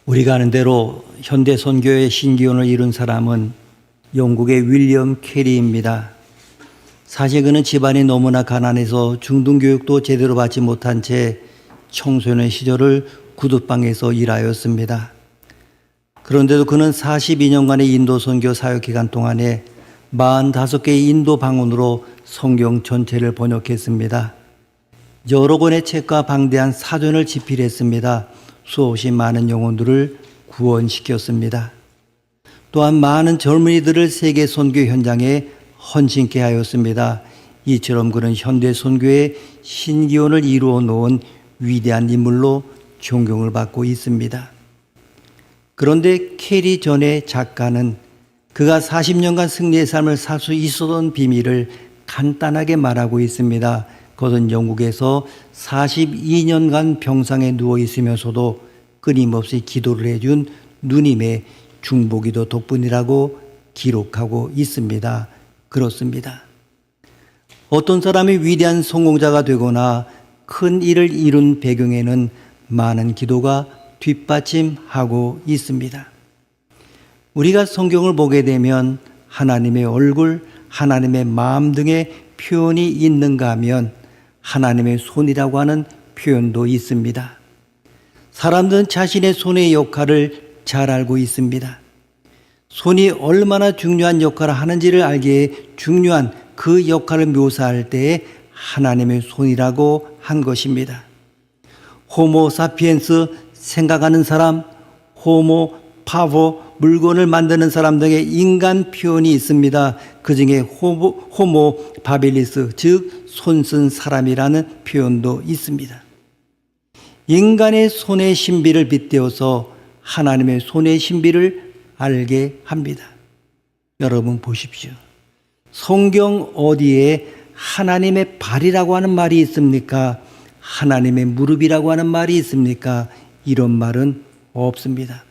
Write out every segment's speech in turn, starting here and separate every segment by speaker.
Speaker 1: 우리가 아는 대로 현대 선교의 신기원을 이룬 사람은 영국의 윌리엄 캐리입니다. 사실 그는 집안이 너무나 가난해서 중등교육도 제대로 받지 못한 채 청소년 시절을 구두방에서 일하였습니다. 그런데도 그는 42년간의 인도 선교 사역 기간 동안에 45개의 인도 방언으로 성경 전체를 번역했습니다. 여러 권의 책과 방대한 사전을 집필했습니다. 수없이 많은 영혼들을 구원시켰습니다. 또한 많은 젊은이들을 세계 선교 현장에 헌신케 하였습니다. 이처럼 그는 현대 선교의 신기원을 이루어 놓은 위대한 인물로 존경을 받고 있습니다. 그런데 캐리 전의 작가는 그가 40년간 승리의 삶을 살 수 있었던 비밀을 간단하게 말하고 있습니다. 그것은 영국에서 42년간 병상에 누워 있으면서도 끊임없이 기도를 해준 누님의 중보기도 덕분이라고 기록하고 있습니다. 그렇습니다. 어떤 사람이 위대한 성공자가 되거나 큰 일을 이룬 배경에는 많은 기도가 뒷받침하고 있습니다. 우리가 성경을 보게 되면 하나님의 얼굴, 하나님의 마음 등의 표현이 있는가 하면 하나님의 손이라고 하는 표현도 있습니다. 사람들은 자신의 손의 역할을 잘 알고 있습니다. 손이 얼마나 중요한 역할을 하는지를 알기에 중요한 그 역할을 묘사할 때에 하나님의 손이라고 한 것입니다. 호모 사피엔스, 생각하는 사람, 호모 파보, 물건을 만드는 사람 등의 인간 표현이 있습니다. 그 중에 호모 바빌리스, 즉 손 쓴 사람이라는 표현도 있습니다. 인간의 손의 신비를 빗대어서 하나님의 손의 신비를 알게 합니다. 여러분 보십시오. 성경 어디에 하나님의 발이라고 하는 말이 있습니까? 하나님의 무릎이라고 하는 말이 있습니까? 이런 말은 없습니다.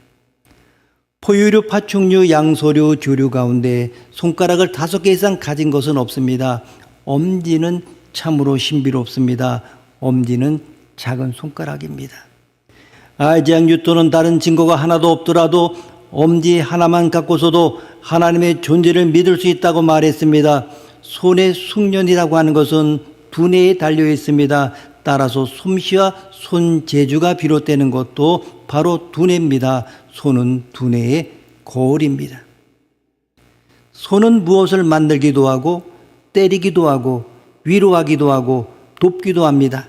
Speaker 1: 포유류, 파충류, 양서류, 조류 가운데 손가락을 5개 이상 가진 것은 없습니다. 엄지는 참으로 신비롭습니다. 엄지는 작은 손가락입니다. 아이작 뉴턴은 다른 증거가 하나도 없더라도 엄지 하나만 갖고서도 하나님의 존재를 믿을 수 있다고 말했습니다. 손의 숙련이라고 하는 것은 두뇌에 달려 있습니다. 따라서 솜씨와 손재주가 비롯되는 것도 바로 두뇌입니다. 손은 두뇌의 거울입니다. 손은 무엇을 만들기도 하고 때리기도 하고 위로하기도 하고 돕기도 합니다.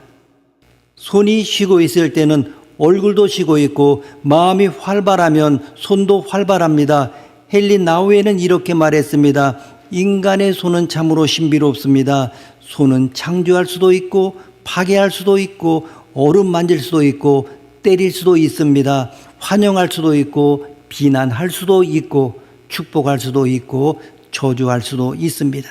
Speaker 1: 손이 쉬고 있을 때는 얼굴도 쉬고 있고 마음이 활발하면 손도 활발합니다. 헨리 나우에는 이렇게 말했습니다. 인간의 손은 참으로 신비롭습니다. 손은 창조할 수도 있고 파괴할 수도 있고 얼음 만질 수도 있고 때릴 수도 있습니다. 환영할 수도 있고 비난할 수도 있고 축복할 수도 있고 저주할 수도 있습니다.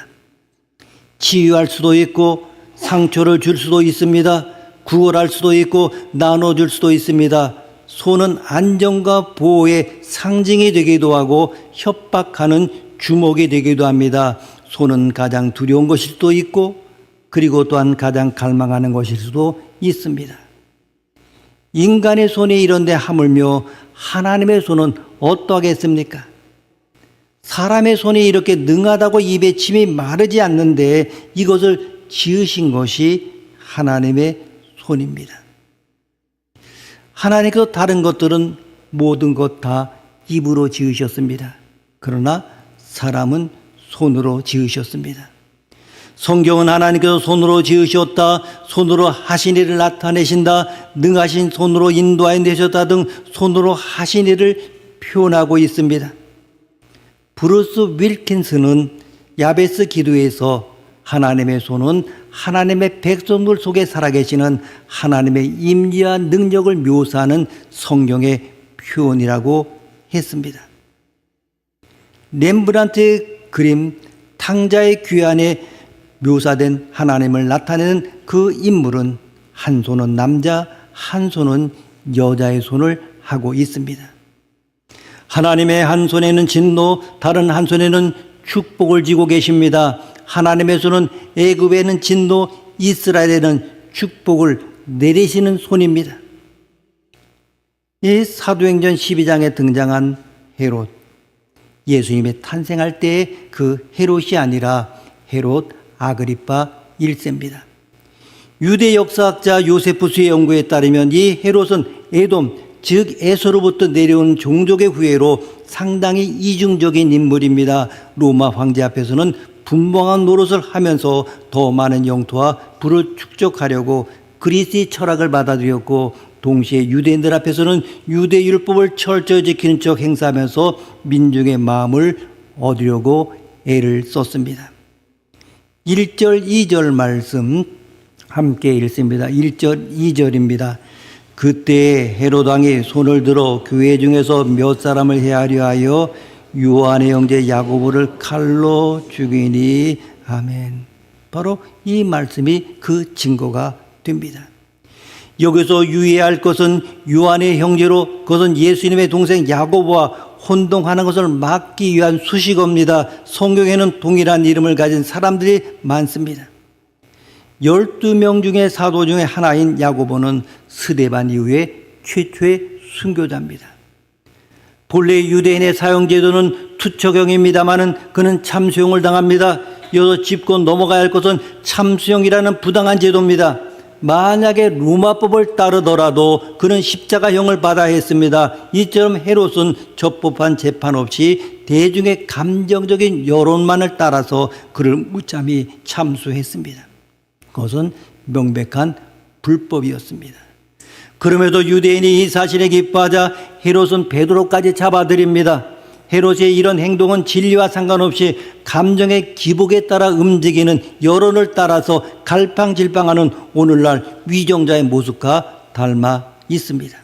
Speaker 1: 치유할 수도 있고 상처를 줄 수도 있습니다. 구걸할 수도 있고 나눠줄 수도 있습니다. 손은 안정과 보호의 상징이 되기도 하고 협박하는 주먹이 되기도 합니다. 손은 가장 두려운 것일 수도 있고 그리고 또한 가장 갈망하는 것일 수도 있습니다. 인간의 손이 이런데 하물며 하나님의 손은 어떠하겠습니까? 사람의 손이 이렇게 능하다고 입에 침이 마르지 않는데 이것을 지으신 것이 하나님의 손입니다. 하나님께서 다른 것들은 모든 것 다 입으로 지으셨습니다. 그러나 사람은 손으로 지으셨습니다. 성경은 하나님께서 손으로 지으셨다, 손으로 하신 일을 나타내신다, 능하신 손으로 인도하여 내셨다 등 손으로 하신 일을 표현하고 있습니다. 브루스 윌킨스는 야베스 기도에서 하나님의 손은 하나님의 백성들 속에 살아계시는 하나님의 임재와 능력을 묘사하는 성경의 표현이라고 했습니다. 렘브란트의 그림 탕자의 귀 안에 묘사된 하나님을 나타내는 그 인물은 한 손은 남자, 한 손은 여자의 손을 하고 있습니다. 하나님의 한 손에는 진노, 다른 한 손에는 축복을 쥐고 계십니다. 하나님의 손은 애굽에는 진노, 이스라엘에는 축복을 내리시는 손입니다. 이 사도행전 12장에 등장한 헤롯, 예수님이 탄생할 때의 그 헤롯이 아니라 헤롯 아그리파 1세입니다. 유대 역사학자 요세푸스의 연구에 따르면 이 헤롯은 에돔, 즉 에서로부터 내려온 종족의 후예로 상당히 이중적인 인물입니다. 로마 황제 앞에서는 분방한 노릇을 하면서 더 많은 영토와 부를 축적하려고 그리스의 철학을 받아들였고, 동시에 유대인들 앞에서는 유대 율법을 철저히 지키는 척 행사하면서 민중의 마음을 얻으려고 애를 썼습니다. 1절 2절 말씀 함께 읽습니다. 1절 2절입니다. 그때 헤롯 왕이 손을 들어 교회 중에서 몇 사람을 해하려 하여 요한의 형제 야고보를 칼로 죽이니. 아멘. 바로 이 말씀이 그 증거가 됩니다. 여기서 유의해야 할 것은 요한의 형제로, 그것은 예수님의 동생 야고보와 혼동하는 것을 막기 위한 수식어입니다. 성경에는 동일한 이름을 가진 사람들이 많습니다. 12명 중에 사도 중에 하나인 야고보는 스데반 이후에 최초의 순교자입니다. 본래 유대인의 사형제도는 투처경입니다마는 그는 참수형을 당합니다. 여기서 짚고 넘어가야 할 것은 참수형이라는 부당한 제도입니다. 만약에 로마법을 따르더라도 그는 십자가형을 받아야 했습니다. 이처럼 헤롯은 적법한 재판 없이 대중의 감정적인 여론만을 따라서 그를 무참히 참수했습니다. 그것은 명백한 불법이었습니다. 그럼에도 유대인이 이 사실에 기뻐하자 헤롯은 베드로까지 잡아들입니다. 헤롯의 이런 행동은 진리와 상관없이 감정의 기복에 따라 움직이는 여론을 따라서 갈팡질팡하는 오늘날 위정자의 모습과 닮아 있습니다.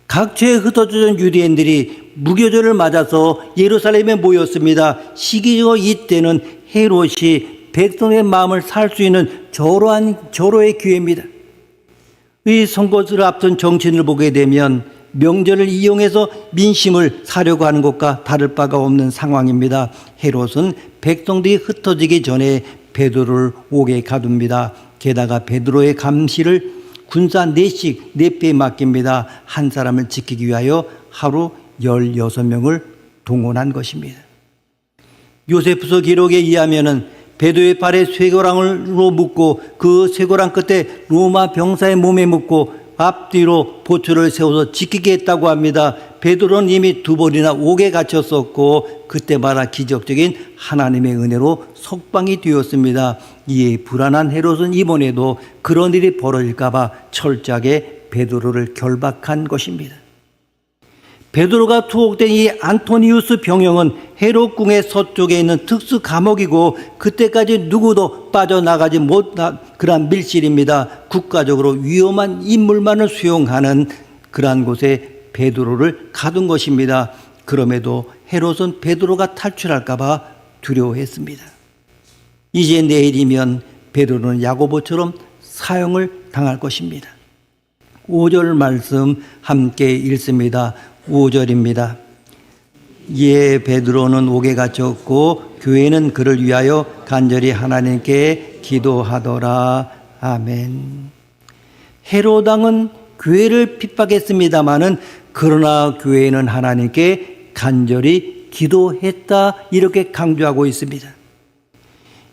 Speaker 1: 각처에 흩어져진 유대인들이 무교절을 맞아서 예루살렘에 모였습니다. 시기적으로 이때는 헤롯이 백성의 마음을 살 수 있는 절호의 기회입니다. 이 선거를 앞둔 정치인을 보게 되면 명절을 이용해서 민심을 사려고 하는 것과 다를 바가 없는 상황입니다. 헤롯은 백성들이 흩어지기 전에 베드로를 옥에 가둡니다. 게다가 베드로의 감시를 군사 4배에 맡깁니다. 한 사람을 지키기 위하여 하루 16명을 동원한 것입니다. 요세푸스 기록에 의하면 베드로의 발에 쇠고랑으로 묶고 그 쇠고랑 끝에 로마 병사의 몸에 묶고 앞뒤로 보초를 세워서 지키게 했다고 합니다. 베드로는 이미 2번이나 옥에 갇혔었고 그때마다 기적적인 하나님의 은혜로 석방이 되었습니다. 이에 불안한 헤롯은 이번에도 그런 일이 벌어질까 봐 철저하게 베드로를 결박한 것입니다. 베드로가 투옥된 이 안토니우스 병영은 헤롯 궁의 서쪽에 있는 특수 감옥이고 그때까지 누구도 빠져나가지 못한 그러한 밀실입니다. 국가적으로 위험한 인물만을 수용하는 그러한 곳에 베드로를 가둔 것입니다. 그럼에도 헤롯은 베드로가 탈출할까 봐 두려워했습니다. 이제 내일이면 베드로는 야고보처럼 사형을 당할 것입니다. 5절 말씀 함께 읽습니다. 5절입니다. 예, 베드로는 옥에 갇혔고 교회는 그를 위하여 간절히 하나님께 기도하더라. 아멘. 헤롯 왕은 교회를 핍박했습니다마는 그러나 교회는 하나님께 간절히 기도했다, 이렇게 강조하고 있습니다.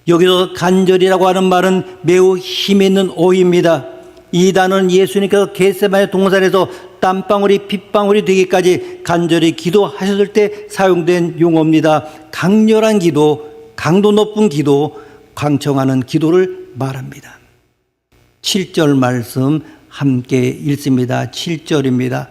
Speaker 1: 여기서 간절이라고 하는 말은 매우 힘있는 어휘입니다. 이 단어는 예수님께서 겟세마네 동산에서 땀방울이 핏방울이 되기까지 간절히 기도하셨을 때 사용된 용어입니다. 강렬한 기도, 강도 높은 기도, 강청하는 기도를 말합니다. 7절 말씀 함께 읽습니다. 7절입니다.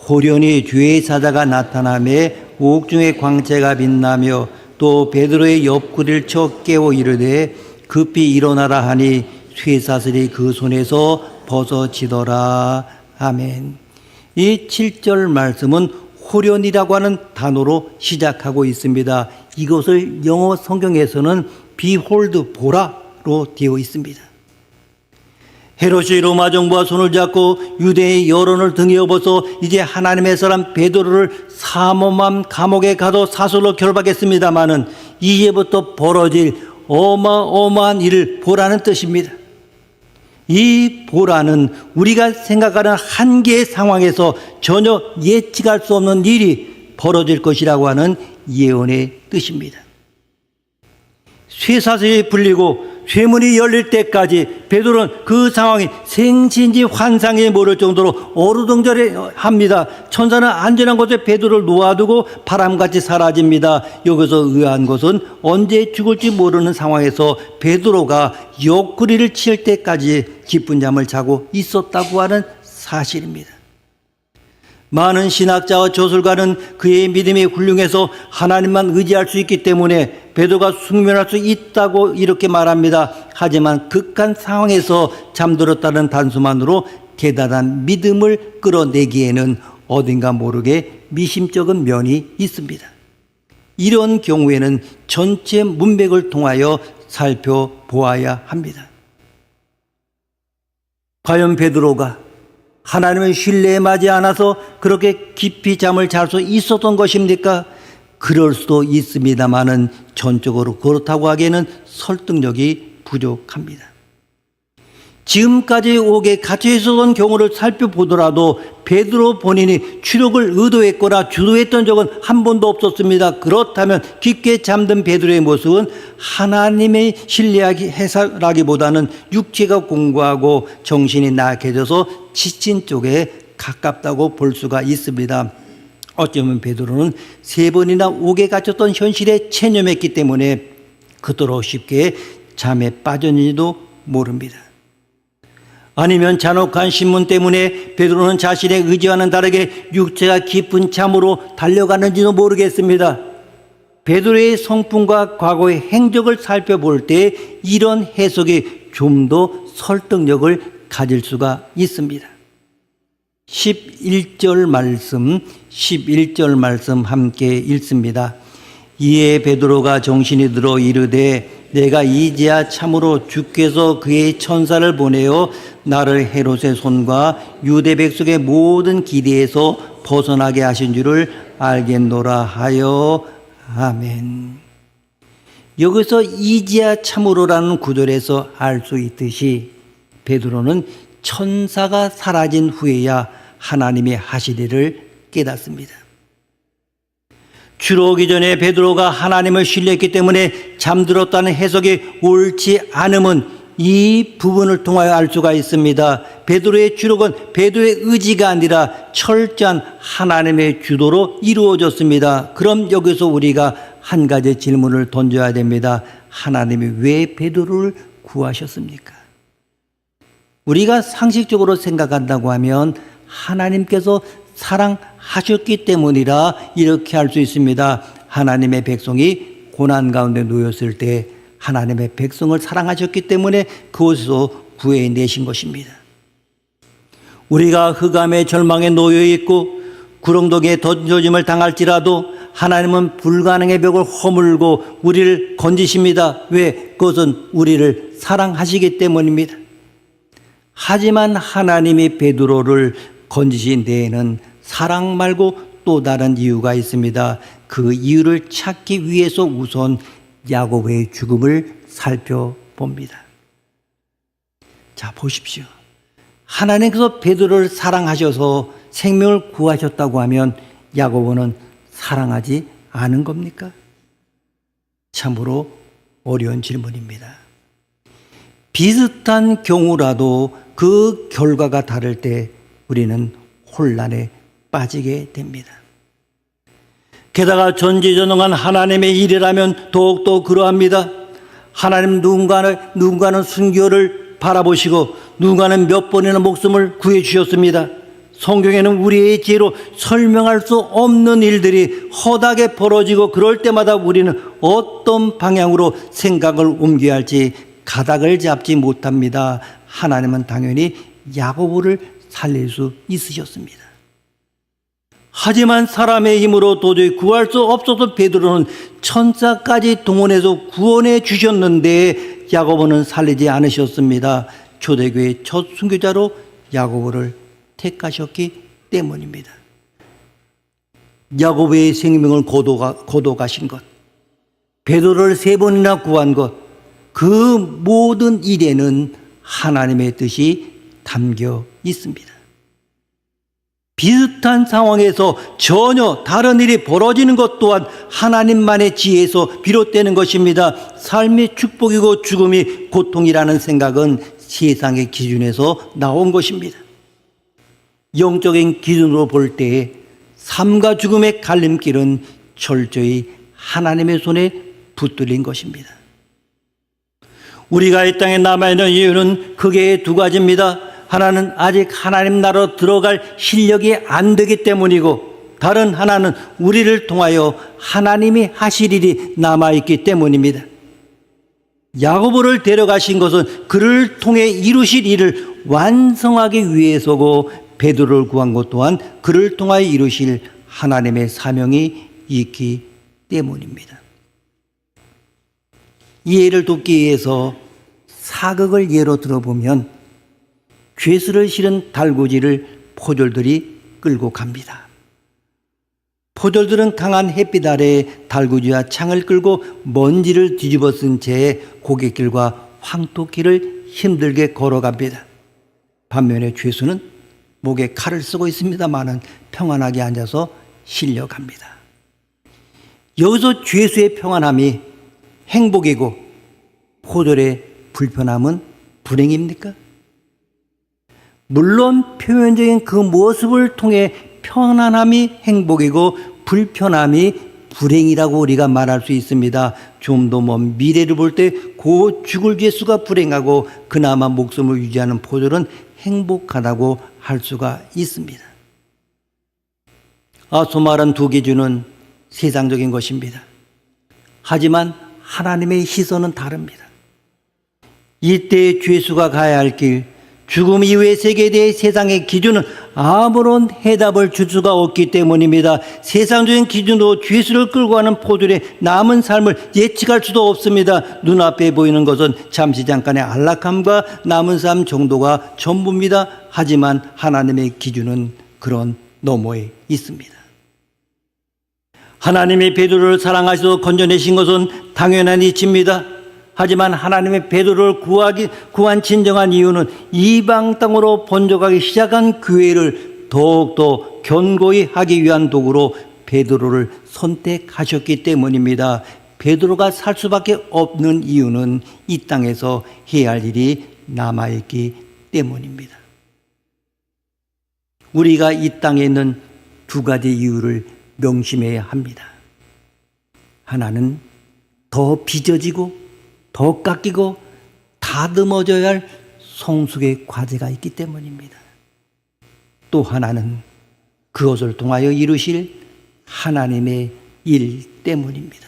Speaker 1: 호련히 주의 사자가 나타나매 옥중의 광채가 빛나며 또 베드로의 옆구리를 쳐 깨워 이르되 급히 일어나라 하니 쇠사슬이 그 손에서 벗어지더라. 아멘. 이 7절 말씀은 호련이라고 하는 단어로 시작하고 있습니다. 이것을 영어 성경에서는 behold, 보라로 되어 있습니다. 헤롯이 로마 정부와 손을 잡고 유대의 여론을 등에 업어서 이제 하나님의 사람 베드로를 삼엄한 감옥에 가둬 사슬로 결박했습니다마는 이제부터 벌어질 어마어마한 일을 보라는 뜻입니다. 이 보라는 우리가 생각하는 한계의 상황에서 전혀 예측할 수 없는 일이 벌어질 것이라고 하는 예언의 뜻입니다. 쇠사슬이 풀리고 쇠문이 열릴 때까지 베드로는 그 상황이 생신지 환상에 모를 정도로 어루동절합니다. 천사는 안전한 곳에 베드로를 놓아두고 바람같이 사라집니다. 여기서 의아한 것은 언제 죽을지 모르는 상황에서 베드로가 옆구리를 칠 때까지 깊은 잠을 자고 있었다고 하는 사실입니다. 많은 신학자와 저술가는 그의 믿음이 훌륭해서 하나님만 의지할 수 있기 때문에 베드로가 숙면할 수 있다고 이렇게 말합니다. 하지만 극한 상황에서 잠들었다는 단서만으로 대단한 믿음을 끌어내기에는 어딘가 모르게 미심쩍은 면이 있습니다. 이런 경우에는 전체 문맥을 통하여 살펴보아야 합니다. 과연 베드로가 하나님의 신뢰에 맞지 않아서 그렇게 깊이 잠을 잘 수 있었던 것입니까? 그럴 수도 있습니다만은 전적으로 그렇다고 하기에는 설득력이 부족합니다. 지금까지 옥에 갇혀 있었던 경우를 살펴보더라도 베드로 본인이 추록을 의도했거나 주도했던 적은 한 번도 없었습니다. 그렇다면 깊게 잠든 베드로의 모습은 하나님의 신뢰하기보다는 육체가 공고하고 정신이 나약해져서 지친 쪽에 가깝다고 볼 수가 있습니다. 어쩌면 베드로는 3번이나 옥에 갇혔던 현실에 체념했기 때문에 그토록 쉽게 잠에 빠졌는지도 모릅니다. 아니면 잔혹한 신문 때문에 베드로는 자신의 의지와는 다르게 육체가 깊은 잠으로 달려가는지도 모르겠습니다. 베드로의 성품과 과거의 행적을 살펴볼 때 이런 해석이 좀 더 설득력을 가질 수가 있습니다. 11절 말씀 함께 읽습니다. 이에 베드로가 정신이 들어 이르되 내가 이제야 참으로 주께서 그의 천사를 보내어 나를 헤롯의 손과 유대 백성의 모든 기대에서 벗어나게 하신 줄을 알겠노라 하여 아멘. 여기서 이제야 참으로라는 구절에서 알 수 있듯이 베드로는 천사가 사라진 후에야 하나님의 하시리를 깨닫습니다. 추록오기 전에 베드로가 하나님을 신뢰했기 때문에 잠들었다는 해석이 옳지 않음은 이 부분을 통하여 알 수가 있습니다. 베드로의 추록은 베드로의 의지가 아니라 철저한 하나님의 주도로 이루어졌습니다. 그럼 여기서 우리가 한 가지 질문을 던져야 됩니다. 하나님이 왜 베드로를 구하셨습니까? 우리가 상식적으로 생각한다고 하면 하나님께서 사랑하셨기 때문이라 이렇게 할 수 있습니다. 하나님의 백성이 고난 가운데 놓였을 때 하나님의 백성을 사랑하셨기 때문에 그곳에서 구해내신 것입니다. 우리가 흑암의 절망에 놓여 있고 구렁텅이에 던져짐을 당할지라도 하나님은 불가능의 벽을 허물고 우리를 건지십니다. 왜? 그것은 우리를 사랑하시기 때문입니다. 하지만 하나님이 베드로를 건지신 데에는 사랑 말고 또 다른 이유가 있습니다. 그 이유를 찾기 위해서 우선 야곱의 죽음을 살펴봅니다. 자, 보십시오. 하나님께서 베드로를 사랑하셔서 생명을 구하셨다고 하면 야고보는 사랑하지 않은 겁니까? 참으로 어려운 질문입니다. 비슷한 경우라도 그 결과가 다를 때 우리는 혼란에 빠지게 됩니다. 게다가 전지전능한 하나님의 일이라면 더욱더 그러합니다. 하나님 누군가는 순교를 바라보시고 누군가는 몇 번이나 목숨을 구해주셨습니다. 성경에는 우리의 지혜로 설명할 수 없는 일들이 허다하게 벌어지고 그럴 때마다 우리는 어떤 방향으로 생각을 옮겨야 할지 가닥을 잡지 못합니다. 하나님은 당연히 야고보를 살릴 수 있으셨습니다. 하지만 사람의 힘으로 도저히 구할 수 없어서 베드로는 천사까지 동원해서 구원해 주셨는데 야고보는 살리지 않으셨습니다. 초대교회의 첫 순교자로 야고보를 택하셨기 때문입니다. 야고보의 생명을 거둬가신 것, 베드로를 3번이나 구한 것, 그 모든 일에는 하나님의 뜻이 담겨 있습니다. 비슷한 상황에서 전혀 다른 일이 벌어지는 것 또한 하나님만의 지혜에서 비롯되는 것입니다. 삶이 축복이고 죽음이 고통이라는 생각은 세상의 기준에서 나온 것입니다. 영적인 기준으로 볼 때 삶과 죽음의 갈림길은 철저히 하나님의 손에 붙들린 것입니다. 우리가 이 땅에 남아있는 이유는 크게 두 가지입니다. 하나는 아직 하나님 나라로 들어갈 실력이 안 되기 때문이고, 다른 하나는 우리를 통하여 하나님이 하실 일이 남아있기 때문입니다. 야고보를 데려가신 것은 그를 통해 이루실 일을 완성하기 위해서고, 베드로를 구한 것 또한 그를 통하여 이루실 하나님의 사명이 있기 때문입니다. 이 예를 돕기 위해서 사극을 예로 들어보면 괴수를 실은 달구지를 포졸들이 끌고 갑니다. 포졸들은 강한 햇빛 아래에 달구지와 창을 끌고 먼지를 뒤집어 쓴 채 고갯길과 황토길을 힘들게 걸어갑니다. 반면에 죄수는 목에 칼을 쓰고 있습니다마는 평안하게 앉아서 실려갑니다. 여기서 죄수의 평안함이 행복이고 포졸의 불편함은 불행입니까? 물론 표면적인 그 모습을 통해 평안함이 행복이고 불편함이 불행이라고 우리가 말할 수 있습니다. 좀 더 먼 미래를 볼 때 곧 죽을 죄수가 불행하고 그나마 목숨을 유지하는 포졸은 행복하다고 할 수가 있습니다. 앞서 말한 두 기준은 세상적인 것입니다. 하지만 하나님의 시선은 다릅니다. 이때 죄수가 가야 할 길, 죽음 이후의 세계에 대해 세상의 기준은 아무런 해답을 줄 수가 없기 때문입니다. 세상적인 기준으로 죄수를 끌고 가는 포졸의 남은 삶을 예측할 수도 없습니다. 눈앞에 보이는 것은 잠시 잠깐의 안락함과 남은 삶 정도가 전부입니다. 하지만 하나님의 기준은 그런 너머에 있습니다. 하나님이 베드로를 사랑하셔서 건져내신 것은 당연한 이치입니다. 하지만 하나님의 베드로를 구한 진정한 이유는 이방 땅으로 번져가기 시작한 교회를 더욱더 견고히 하기 위한 도구로 베드로를 선택하셨기 때문입니다. 베드로가 살 수밖에 없는 이유는 이 땅에서 해야 할 일이 남아있기 때문입니다. 우리가 이 땅에 있는 두 가지 이유를 명심해야 합니다. 하나는 더 빚어지고 더 깎이고 다듬어져야 할 성숙의 과제가 있기 때문입니다. 또 하나는 그것을 통하여 이루실 하나님의 일 때문입니다.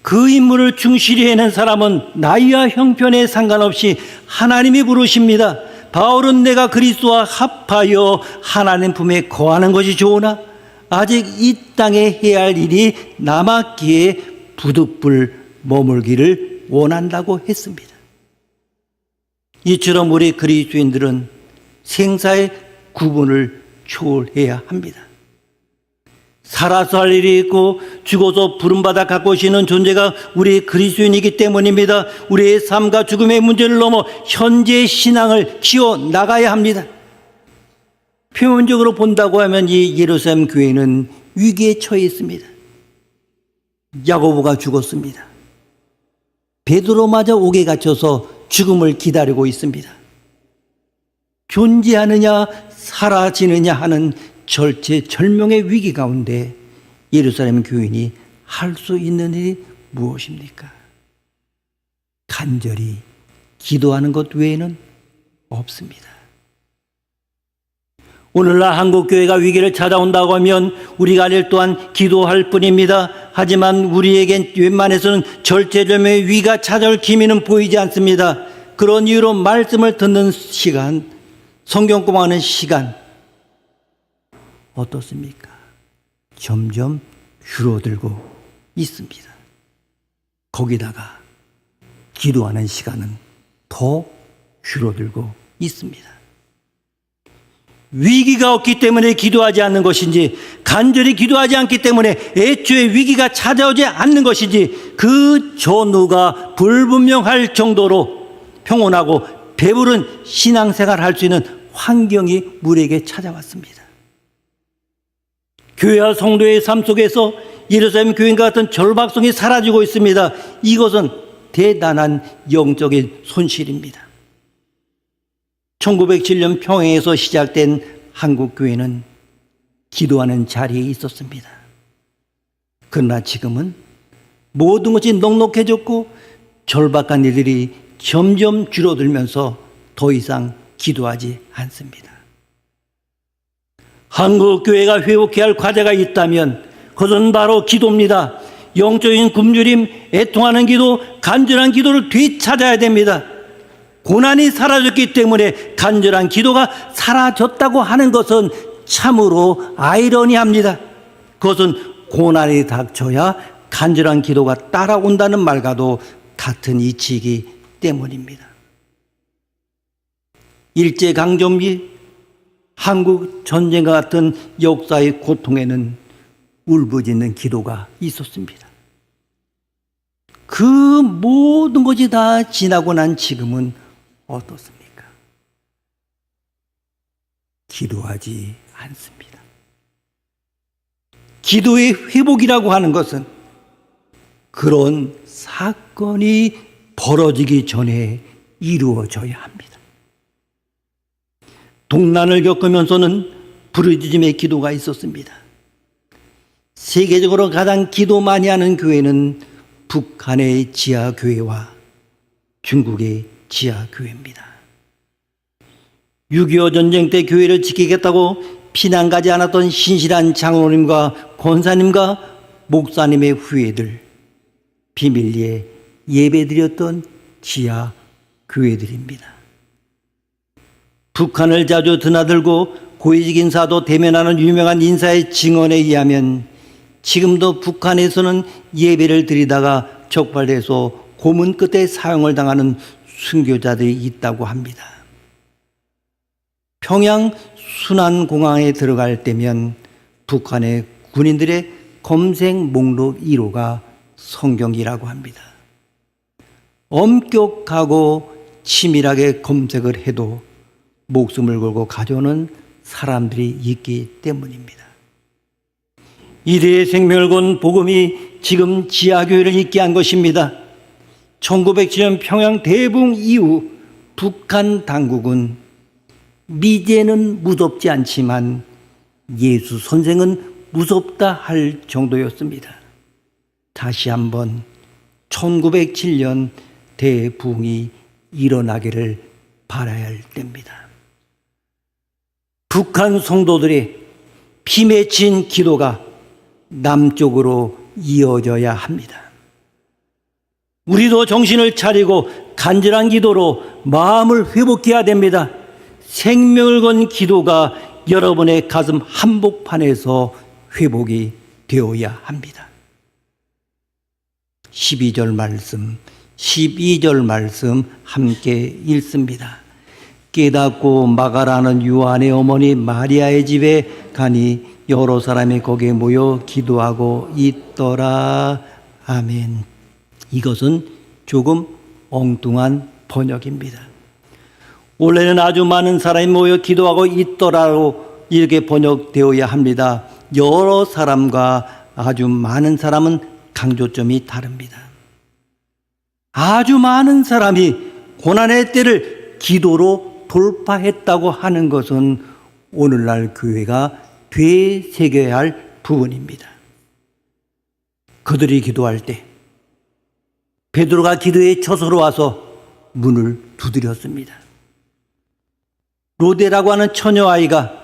Speaker 1: 그 임무를 충실히 해낸 사람은 나이와 형편에 상관없이 하나님이 부르십니다. 바울은 내가 그리스도와 합하여 하나님 품에 거하는 것이 좋으나 아직 이 땅에 해야 할 일이 남았기에 부득불 머물기를 원한다고 했습니다. 이처럼 우리 그리스도인들은 생사의 구분을 초월해야 합니다. 살아서 할 일이 있고 죽어서 부름받아 갖고 오시는 존재가 우리 그리스도인이기 때문입니다. 우리의 삶과 죽음의 문제를 넘어 현재의 신앙을 키워나가야 합니다. 표면적으로 본다고 하면 이 예루살렘 교회는 위기에 처해 있습니다. 야고보가 죽었습니다. 베드로마저 옥에 갇혀서 죽음을 기다리고 있습니다. 존재하느냐 사라지느냐 하는 절체절명의 위기 가운데 예루살렘 교인이 할 수 있는 일이 무엇입니까? 간절히 기도하는 것 외에는 없습니다. 오늘날 한국교회가 위기를 찾아온다고 하면 우리가 할 일 또한 기도할 뿐입니다. 하지만 우리에겐 웬만해서는 절체절명의 위기가 찾아올 기미는 보이지 않습니다. 그런 이유로 말씀을 듣는 시간, 성경 공부하는 시간 어떻습니까? 점점 줄어들고 있습니다. 거기다가 기도하는 시간은 더 줄어들고 있습니다. 위기가 없기 때문에 기도하지 않는 것인지, 간절히 기도하지 않기 때문에 애초에 위기가 찾아오지 않는 것인지, 그 전후가 불분명할 정도로 평온하고 배부른 신앙생활을 할 수 있는 환경이 우리에게 찾아왔습니다. 교회와 성도의 삶 속에서 예루살렘 교인과 같은 절박성이 사라지고 있습니다. 이것은 대단한 영적인 손실입니다. 1907년 평양에서 시작된 한국교회는 기도하는 자리에 있었습니다. 그러나 지금은 모든 것이 넉넉해졌고 절박한 일들이 점점 줄어들면서 더 이상 기도하지 않습니다. 한국교회가 회복해야 할 과제가 있다면 그것은 바로 기도입니다. 영적인 굶주림, 애통하는 기도, 간절한 기도를 되찾아야 됩니다. 고난이 사라졌기 때문에 간절한 기도가 사라졌다고 하는 것은 참으로 아이러니합니다. 그것은 고난이 닥쳐야 간절한 기도가 따라온다는 말과도 같은 이치이기 때문입니다. 일제강점기, 한국 전쟁과 같은 역사의 고통에는 울부짖는 기도가 있었습니다. 그 모든 것이 다 지나고 난 지금은 어떻습니까? 기도하지 않습니다. 기도의 회복이라고 하는 것은 그런 사건이 벌어지기 전에 이루어져야 합니다. 동난을 겪으면서는 부르짖음의 기도가 있었습니다. 세계적으로 가장 기도 많이 하는 교회는 북한의 지하교회와 중국의 지하교회입니다. 6.25 전쟁 때 교회를 지키겠다고 피난 가지 않았던 신실한 장로님과 권사님과 목사님의 후예들, 비밀리에 예배드렸던 지하교회들입니다. 북한을 자주 드나들고 고위직 인사도 대면하는 유명한 인사의 증언에 의하면 지금도 북한에서는 예배를 드리다가 적발돼서 고문 끝에 사형을 당하는 순교자들이 있다고 합니다. 평양 순안공항에 들어갈 때면 북한의 군인들의 검색 목록 1호가 성경이라고 합니다. 엄격하고 치밀하게 검색을 해도 목숨을 걸고 가져오는 사람들이 있기 때문입니다. 이들의 생명을 건 복음이 지금 지하교회를 있게 한 것입니다. 1907년 평양 대붕 이후 북한 당국은 미제는 무섭지 않지만 예수 선생은 무섭다 할 정도였습니다. 다시 한번 1907년 대붕이 일어나기를 바라야 할 때입니다. 북한 성도들의 피 맺힌 기도가 남쪽으로 이어져야 합니다. 우리도 정신을 차리고 간절한 기도로 마음을 회복해야 됩니다. 생명을 건 기도가 여러분의 가슴 한복판에서 회복이 되어야 합니다. 12절 말씀, 12절 말씀 함께 읽습니다. 깨닫고 마가라는 요한의 어머니 마리아의 집에 가니 여러 사람이 거기에 모여 기도하고 있더라. 아멘. 이것은 조금 엉뚱한 번역입니다. 원래는 아주 많은 사람이 모여 기도하고 있더라로 이렇게 번역되어야 합니다. 여러 사람과 아주 많은 사람은 강조점이 다릅니다. 아주 많은 사람이 고난의 때를 기도로 돌파했다고 하는 것은 오늘날 교회가 되새겨야 할 부분입니다. 그들이 기도할 때 베드로가 기도에 처서로 와서 문을 두드렸습니다. 로데라고 하는 처녀아이가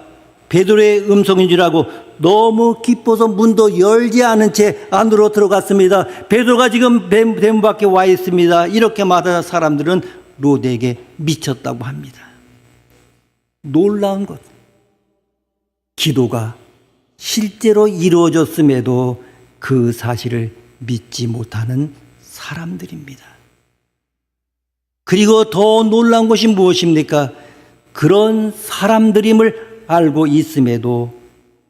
Speaker 1: 베드로의 음성인 줄 알고 너무 기뻐서 문도 열지 않은 채 안으로 들어갔습니다. 베드로가 지금 대문 밖에 와 있습니다. 이렇게 말하는 사람들은 로데에게 미쳤다고 합니다. 놀라운 것, 기도가 실제로 이루어졌음에도 그 사실을 믿지 못하는 사람들입니다. 그리고 더 놀라운 것이 무엇입니까? 그런 사람들임을 알고 있음에도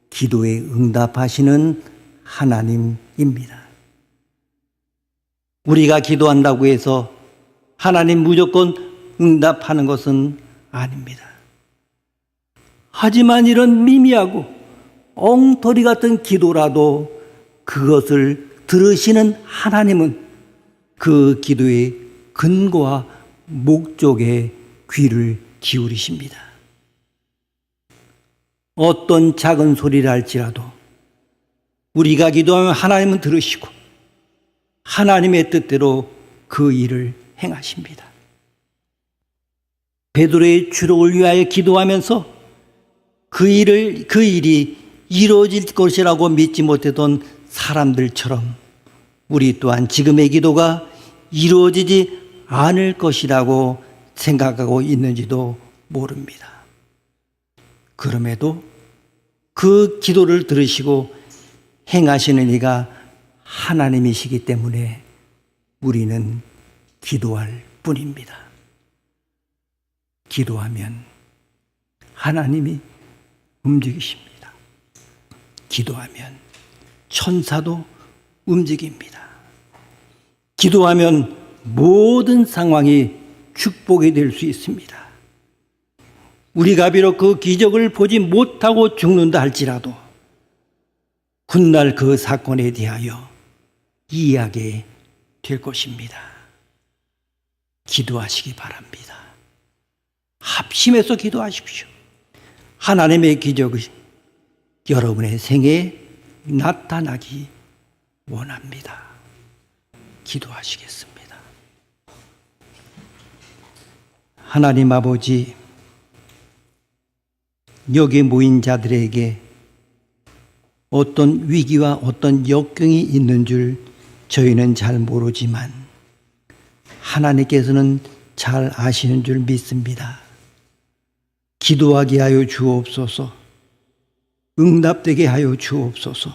Speaker 1: 기도에 응답하시는 하나님입니다. 우리가 기도한다고 해서 하나님 무조건 응답하는 것은 아닙니다. 하지만 이런 미미하고 엉터리 같은 기도라도 그것을 들으시는 하나님은 그 기도의 근거와 목적에 귀를 기울이십니다. 어떤 작은 소리를 할지라도 우리가 기도하면 하나님은 들으시고 하나님의 뜻대로 그 일을 행하십니다. 베드로의 추록을 위하여 기도하면서 그 일이 이루어질 것이라고 믿지 못했던 사람들처럼 우리 또한 지금의 기도가 이루어지지 않을 것이라고 생각하고 있는지도 모릅니다. 그럼에도 그 기도를 들으시고 행하시는 이가 하나님이시기 때문에 우리는 기도할 뿐입니다. 기도하면 하나님이 움직이십니다. 기도하면 천사도 움직입니다. 기도하면 모든 상황이 축복이 될 수 있습니다. 우리가 비록 그 기적을 보지 못하고 죽는다 할지라도 훗날 그 사건에 대하여 이해하게 될 것입니다. 기도하시기 바랍니다. 합심해서 기도하십시오. 하나님의 기적이 여러분의 생애에 나타나기 원합니다. 기도하시겠습니다. 하나님 아버지, 여기 모인 자들에게 어떤 위기와 어떤 역경이 있는 줄 저희는 잘 모르지만 하나님께서는 잘 아시는 줄 믿습니다. 기도하게 하여 주옵소서. 응답되게 하여 주옵소서.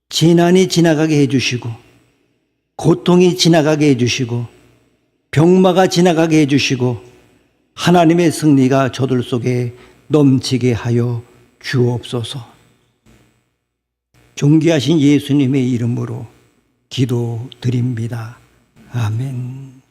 Speaker 1: 재난이 지나가게 해주시고 고통이 지나가게 해주시고 병마가 지나가게 해주시고 하나님의 승리가 저들 속에 넘치게 하여 주옵소서. 존귀하신 예수님의 이름으로 기도드립니다. 아멘.